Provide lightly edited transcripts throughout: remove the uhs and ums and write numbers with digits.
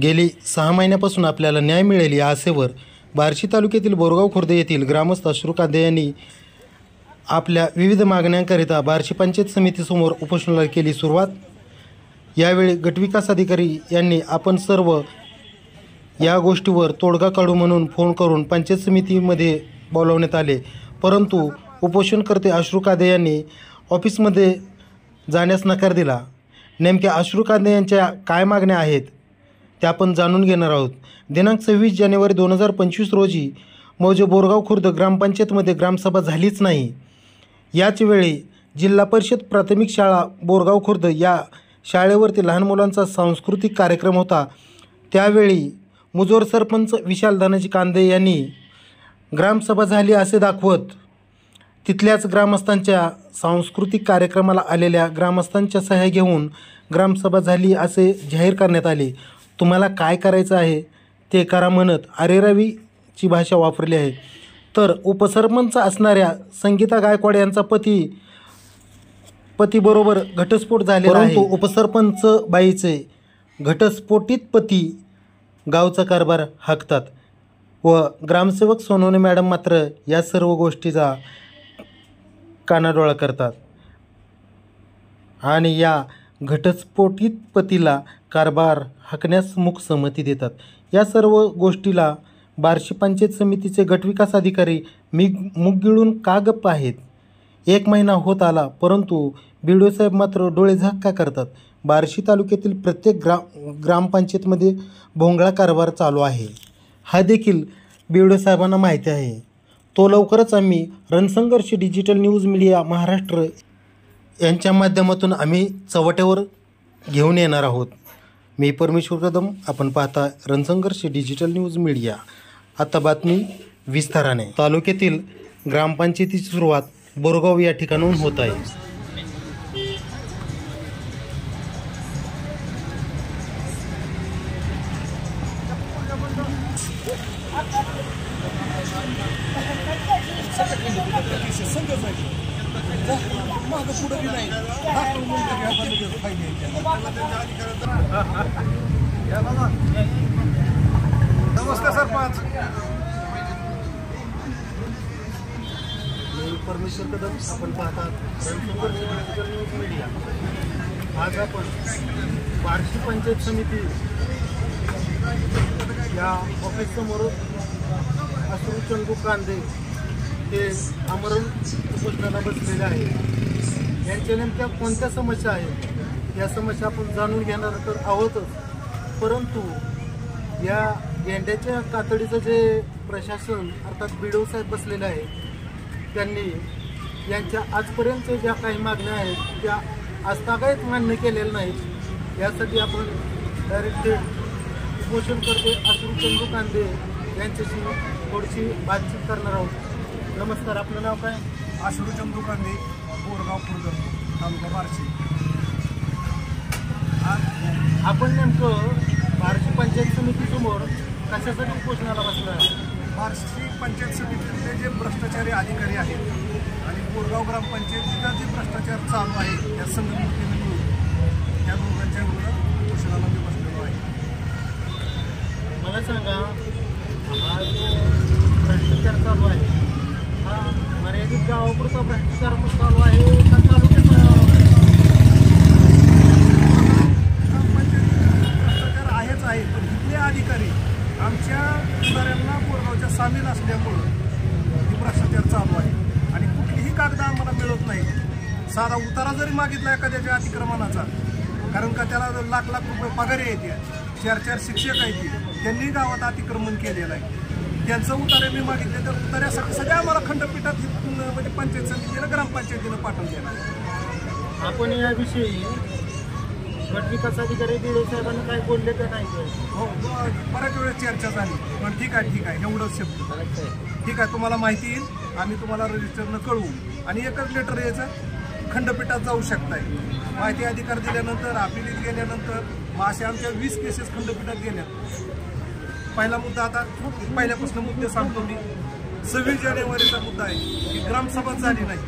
गेली 6 महिन्यापासून आपल्याला न्याय मिळेल या आशेवर बार्शी तालुक्यातील बोरगाव खुर्द येथील ग्रामस्थ अश्रू कांदे यांनी आपल्या विविध मागण्यांकरिता बार्शी पंचायत समितीसमोर उपोषणाला केली सुरुवात। यावेळी गटविकास अधिकारी यांनी आपण सर्व या गोष्टीवर तोडगा काढू म्हणून फोन करून पंचायत समितीमध्ये बोलावण्यात आले, परंतु उपोषणकर्ते अश्रू कांदे यांनी ऑफिसमध्ये जाण्यास नकार दिला। नेमक्या अश्रू कांदे यांच्या काय मागण्या आहेत त्या आपण जाणून घेणार आहोत। दिनांक 26 जानेवारी 2025 रोजी मौजे बोरगाव खुर्द ग्रामपंचायतमध्ये ग्रामसभा झालीच नाही। याच वेळी जिल्हा परिषद प्राथमिक शाळा बोरगाव खुर्द या शाळेवरती लहान मुलांचा सांस्कृतिक कार्यक्रम होता। त्यावेळी मुजोर सरपंच विशाल धनाजी कांदे यांनी ग्रामसभा झाली असे दाखवत तिथल्याच ग्रामस्थांच्या सांस्कृतिक कार्यक्रमाला आलेल्या ग्रामस्थांच्या सह्या घेऊन ग्रामसभा झाली असे जाहीर करण्यात आले। तुम्हाला काय करायचं आहे ते करा म्हणत अरेरावीची भाषा वापरली आहे। तर उपसरपंच असणाऱ्या संगीता गायकवाड यांचा पतीबरोबर घटस्फोट झालेला आहे, परंतु उपसरपंच बाईचे घटस्फोटित पती गावचा कारभार हाकतात व ग्रामसेवक सोनवणे मॅडम मात्र या सर्व गोष्टीचा कानाडोळा करतात आणि या घटस्फोटित पतीला कारभार हाकण्यास मूक संमती देतात। या सर्व गोष्टीला बार्शी पंचायत समितीचे गटविकास अधिकारी मूग गिळून का गप्प आहेत? 1 महिना होत आला, परंतु BDO साहेब मात्र डोळे झाक का करतात? बार्शी तालुक्यातील प्रत्येक ग्रामपंचायतमध्ये भोंगळा कारभार चालू आहे, हा देखील BDO साहेबांना माहिती आहे। तो लवकरच आम्ही रणसंघर्ष डिजिटल न्यूज मीडिया महाराष्ट्र यांच्या माध्यमातून आम्ही चव्हाट्यावर घेऊन येणार आहोत। मी परमेश्वर कदम, आपण पाहता रणसंघर्ष डिजिटल न्यूज मीडिया। आता बातमी विस्ताराने। तालुक्यातील ग्रामपंचायतीची सुरुवात बोरगाव या ठिकाणाहून होत आहे। नमस्कार सरपंच, मी परमेश्वर कदम, आपण पाहता रणसंघर्ष डिजिटल न्यूज मीडिया। आज आपण बार्शी पंचायत समिती या ऑफिससमोर अश्रू चंदू कांदे हे आमरण उपोषणाला बसलेले आहेत। यांच्या नेमक्या कोणत्या समस्या आहेत या समस्या आपण जाणून घेणार तर आहोतच, परंतु या गेंड्याच्या कातडीचं जे प्रशासन अर्थात BDO साहेब बसलेले आहे, त्यांनी यांच्या आजपर्यंत ज्या काही मागण्या आहेत त्या आजतागायत मान्य केलेल्या नाहीत। यासाठी आपण डायरेक्टेड उपोषणकर्ते अश्रू चंदू कांदे यांच्याशी थोडीशी बातचीत करणार आहोत। नमस्कार, आपलं नाव काय? अश्रू चंदू कांदे, बोरगाव खुर्द, तालुका बार्शी। आपण नेमकं बार्शी पंचायत समितीसमोर कशासाठी उपोषणाला बसला आहे? बार्शी पंचायत समितीतले जे भ्रष्टाचारी अधिकारी आहेत आणि बोरगाव ग्रामपंचायतीचा जे भ्रष्टाचार चालू आहे त्या संघटनेने मिळून त्या दोघांच्या विरोधात उपोषणाला मी बसलेलो आहे। मला सांगा, हा जो भ्रष्टाचार चालू आहे हा मर्यादित गावापुरता भ्रष्टाचार चालू आहे का तालुक्यात? भ्रष्टाचार आहेच आहे, पण इथले अधिकारी आमच्या उदाहरणांना बोरगावच्या सामील असल्यामुळं ही भ्रष्टाचार चालू आहे आणि कुठलीही कागद आम्हाला मिळत नाही। साधा उतारा जरी मागितला एखाद्याच्या अतिक्रमणाचा, कारण का त्याला लाख लाख रुपये पगार येते, 4-4 शिक्षक आहेत, त्यांनी गावात अतिक्रमण केलेलं आहे, त्यांचं उतारे मी मागितले तर उतार्यासाठी सगळ्या आम्हाला खंडपीठात म्हणजे पंचायत समितीनं ग्रामपंचायतीनं पाठवलेलं आहे। आपण याविषयी गटविकास अधिकारी BDO साहेबांना काय बोलले का नाही? हो, बऱ्याच वेळेस चर्चा झाली, पण ठीक आहे एवढंच शब्द ठीक आहे, तुम्हाला माहिती येईल, आम्ही तुम्हाला रजिस्टरनं कळवू आणि एकच लेटर यायचं, खंडपीठात जाऊ शकताय। माहिती अधिकार दिल्यानंतर अपिलीत गेल्यानंतर मग अशा आमच्या 20 केसेस खंडपीठात गेल्या। पहिला मुद्दा, आता पहिल्यापासून मुद्दे सांगतो मी। 26 जानेवारीचा मुद्दा आहे की ग्रामसभाच झाली नाही।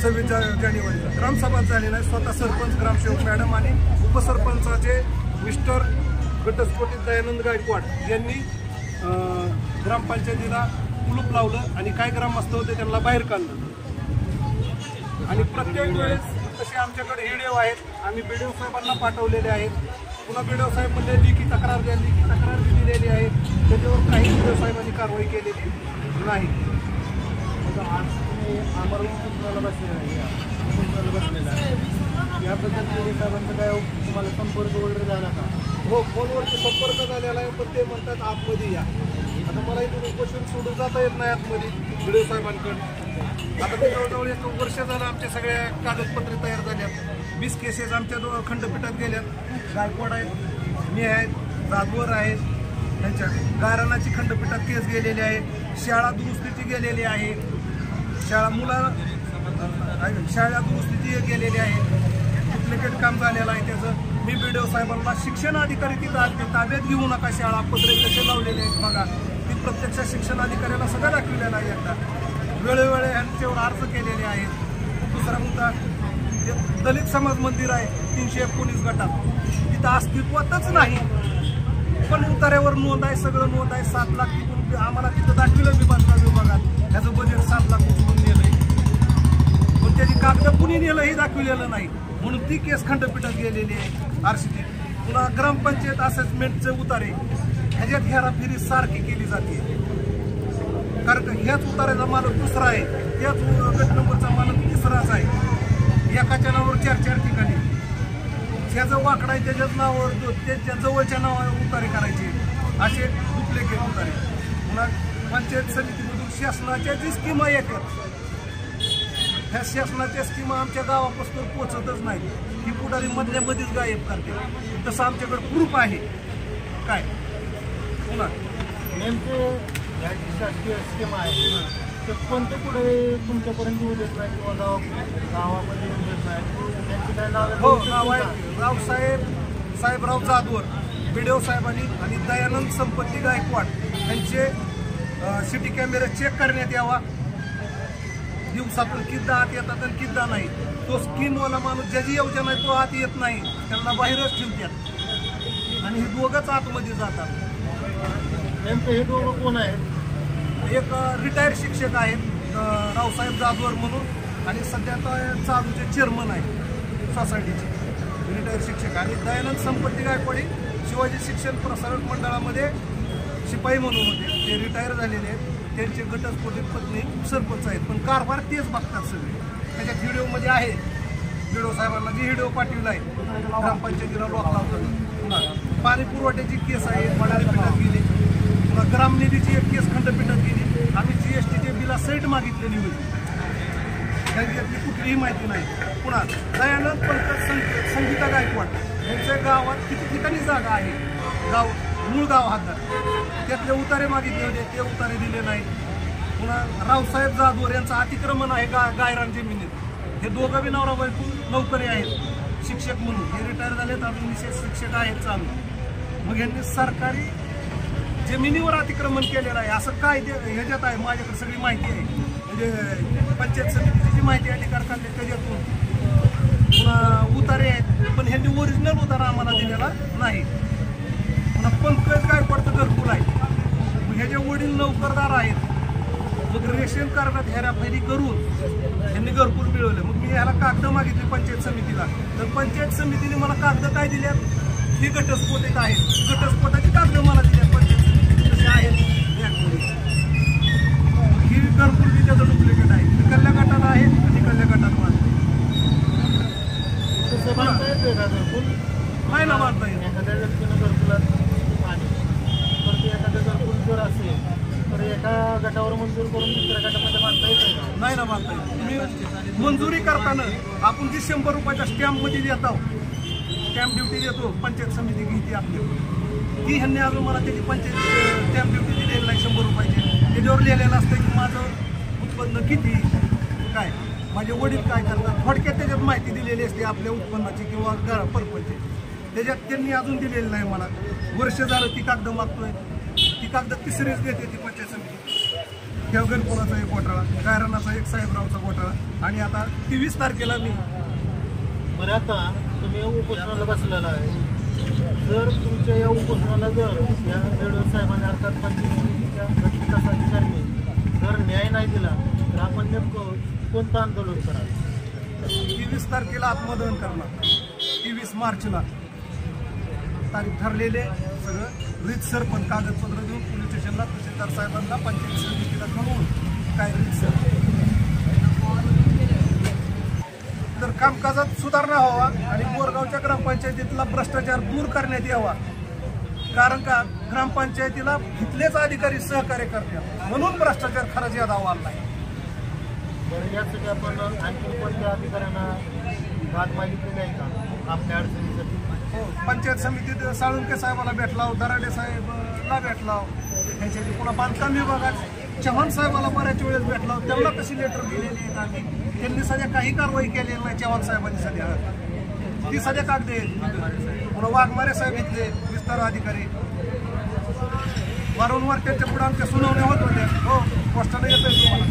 26 जानेवारीला ग्रामसभाच झाली नाही। स्वतः सरपंच, ग्रामसेवक मॅडम आणि उपसरपंचाचे मिस्टर घटस्फोटित दयानंद गायकवाड यांनी ग्रामपंचायतीला कुलूप लावलं आणि काय ग्रामस्थ होते त्यांना बाहेर काढलं. आणि प्रत्येक वेळेस तसे आमच्याकडे व्हिडिओ आहेत, आम्ही BDO साहेबांना पाठवलेले आहेत. पुन्हा BDO साहेब म्हणजे लेखी तक्रार दिलेली आहे, त्याच्यावर काही BDO साहेबांनी कारवाई केलेली नाही. याबद्दल BDO साहेबांचा काय तुम्हाला संपर्क वगैरे झाला का? हो, फोनवरती संपर्क झालेला आहे, पण ते म्हणतात आतमध्ये या. आता मला इथून उपोषण सोडून जाता येत नाही आतमध्ये BDO साहेबांकडे. आता ते जवळजवळ 1 वर्ष झालं आमच्या सगळ्या कागदपत्रे तयार झाल्यात. 20 केसेस आमच्या खंडपीठात गेल्यात. गायकवाड आहेत, मी आहेत, जाधवर आहेत, त्यांच्या गायरानाची खंडपीठात केस गेलेली आहे. शाळा दुरुस्तीची गेलेली आहे, शाळा दुरुस्तीची गेलेली आहे. डुप्लिकेट काम झालेलं आहे त्याचं. मी BDO साहेबांना शिक्षण अधिकारी तिथं ताब्यात घेऊ नका, शाळा पत्रे कसे लावलेले आहेत बघा, ती प्रत्यक्ष शिक्षण अधिकाऱ्याला सगळं दाखवलेलं आहे. एकदा वेळोवेळी यांच्यावर अर्ज केलेले आहेत. दुसरा मुद्दा, दलित समाज मंदिर आहे 319 गटात, तिथं अस्तित्वातच नाही, पण उतार्यावर नोंद आहे, सगळं नोंद आहे. 7 लाख तिथून आम्हाला तिथं दाखविलं मी बांधकाम विभागात, त्याचं बजेट 7 लाख उचलून नेलंय, पण त्याची कागद कुणी नेलं हे दाखविलेलं नाही, म्हणून ती केस खंडपीठात गेलेली आहे. RCT पुन्हा ग्रामपंचायत असेसमेंटचे उतारे ह्याच्यात हेराफेरी सारखी केली जाते. कारण ह्याच उतार्याचा मालक दुसरा आहे, त्याच गट नंबरचा मालक तिसराच आहे. एकाच्या नावावर 4 ठिकाणी ह्याचं वाकडा आहे त्याच्याच नावावर त्याच्या जवळच्या नावावर उतारे करायचे, असे डुप्लिकेट उतारे. पुन्हा पंचायत समितीमधून शासनाच्या जी स्कीमा येतात, ह्या शासनाच्या स्कीमा आमच्या गावापासून पोचतच नाही, ही पुढारी मधल्यामध्येच गायब करते. तसं आमच्याकडे प्रूफ आहे. काय पुन्हा नेमके शासकीय स्कीमा आहे ते कोणते पुढे तुमच्यापर्यंत येऊ देत नाही किंवा गावामध्ये येऊ देत नाही, त्यांची काय नाव? हो, नाव आहे साहेबराव जाधवर, BDO साहेबांनी आणि दयानंद संपत्ती गायकवाड यांचे सिटी कॅमेरा चेक करण्यात यावा. दिवसातून किती आत येतात आणि किती नाही. तो स्कीमवाला माणूस ज्याची योजना आहे तो आत येत नाही, त्यांना बाहेरच ठेवतात आणि हे दोघंच आतमध्ये जातात. नेमकं हे दोघं कोण आहेत? एक रिटायर्ड शिक्षक आहेत रावसाहेब जाधवर म्हणून, आणि सध्या चालूचे चेअरमन आहे सोसायटीचे रिटायर्ड शिक्षक. आणि दयानंद संपत्ती गायकवाड शिवाजी शिक्षण प्रसारक मंडळामध्ये शिपाई म्हणून होते, ते रिटायर झालेले आहेत. त्यांचे घटस्फोटित पत्नी सरपंच आहेत, पण कारभार तेच बघतात सगळे. त्याच्यात व्हिडिओमध्ये आहे, BDO साहेबांना जी व्हिडिओ पाठवला आहे, ग्रामपंचायतीला लॉक लावतात. पुन्हा पाणी पुरवठ्याची केस आहे, खंडपीठात गेली. पुन्हा ग्रामनिधीची एक केस खंडपीठात गेली. आम्ही GSTचे बिला सैट मागितलेली होती, त्यांच्यातली कुठलीही माहिती नाही. पुन्हा दयानंद पंकज संगीता गायकवाड यांच्या गावात किती ठिकाणी जागा आहे, मूळ गाव हातात, त्यातले उतारे मागितले होते, ते उतारे दिले नाही. पुन्हा रावसाहेब जाधवर यांचं अतिक्रमण आहे गायरान जमिनीत. हे दोघं बी नवरा बायको नोकरी आहेत शिक्षक म्हणून, हे रिटायर झालेत, अजून विशेष शिक्षक आहेत चालू. मग यांनी सरकारी जमिनीवर अतिक्रमण केलेलं आहे असं काय ह्याच्यात आहे? माझ्याकडे सगळी माहिती आहे, म्हणजे पंचायत समितीची जी माहिती अधिकार काढले त्याच्यातून. पुन्हा उतारे आहेत, पण ह्यांनी ओरिजिनल उतारा आम्हाला दिलेला नाही. पुन्हा पंकज गायकवाडचं घरकुल आहे, ह्याचे वडील नोकरदार आहेत. मग रेशन कार्डात हेराफेरी करून यांनी घरकुल मिळवलं. मग मी ह्याला कागद मागितले पंचायत समितीला, तर पंचायत समितीने मला कागद काय दिल्यात, ही घटस्फोटित आहेत. घटस्फोटाची कागद मला दिल्यात पंचायत समितीने, तसे आहेत. ही घरकुल बी त्याचं डुप्लिकेट आहे, इकडल्या गटाला आहे आणि इकडल्या गटात बांधते. नाही ना बांधता येईल. एखाद्या व्यक्तीनं घरकुलात पाणी तर ते एखादं घरकुल जर असेल तर एका गटावर मंजूर करून दुसऱ्या गटामध्ये बांधता येतं? नाही ना बांधता येईल. तुम्ही मंजुरी करताना आपण जी 100 रुपयाच्या स्टॅम्पमध्ये देतो, स्टॅम्प ड्युटी देतो, पंचायत समिती घेते आपली, ती ह्यांनी अजून मला त्याची पंचायत स्टॅम्प ड्युटी दिलेली नाही 100 रुपयाची. त्याच्यावर लिहिलेलं असतं की माझं उत्पन्न किती, काय, माझे वडील काय करतात, थोडक्यात त्याच्यात माहिती दिलेली असते आपल्या उत्पन्नाची किंवा परपंची. त्याच्यात त्यांनी अजून दिलेलं नाही मला. वर्ष झालं ती कागद मागतोय, ती कागद तिसरीच देते ती पंचायत समिती. घरकुलाचा एक घोटाळा, गायरानाचा एक साहेबरावचा घोटाळा, आणि आता 23 तारखेला मी. बरं, आता तुम्ही उपोषणाला बसलेला आहे, जर तुमच्या या उपोषणाला जर या बेडवळ साहेबांनी अर्थात पंचायत समितीच्या विकास अधिकाऱ्यांनी जर न्याय नाही दिला तर आपण नेमकं कोणतं आंदोलन कराल? 23 तारखेला आत्मदहन करणार, 23 मार्चला तारीख ठरलेले सगळं रीतसर पण कागदपत्र देऊन पोलीस स्टेशनला तहसीलदार साहेबांना पंचायत समितीला कळवून काय रीतसर तर कामकाजात सुधारणा व्हावा आणि बोरगावच्या ग्रामपंचायतीतला भ्रष्टाचार दूर करण्यात यावा. कारण का ग्रामपंचायतीला इथलेच अधिकारी सहकार्य करतात म्हणून भ्रष्टाचार खरंच यादा वाढला आहे. बरं, यासाठी आपण आणखी कोणत्या अधिकाऱ्यांना बाद मागितलेली आहे का आपल्या अडचणीसाठी? हो, पंचायत समितीत साळुंके साहेबाला भेटलाव, दराडे साहेबला भेटलाव, ह्याच्या पुन्हा बांधकाम विभागात चव्हाण साहेबाला बऱ्याच वेळेस भेटलाव. त्यांना कशी लेटर दिलेली आहेत आम्ही, त्यांनी सध्या काही कारवाई केलेली नाही. चव्हाण साहेबांनी सध्या ती सध्या कागद आहेत. पुन्हा वाघमारे साहेब इथले विस्तार अधिकारी वारंवार त्यांच्या पुढे आमच्या सुनावण्या होत होत्या. हो, पोस्टाला येतोय तुम्हाला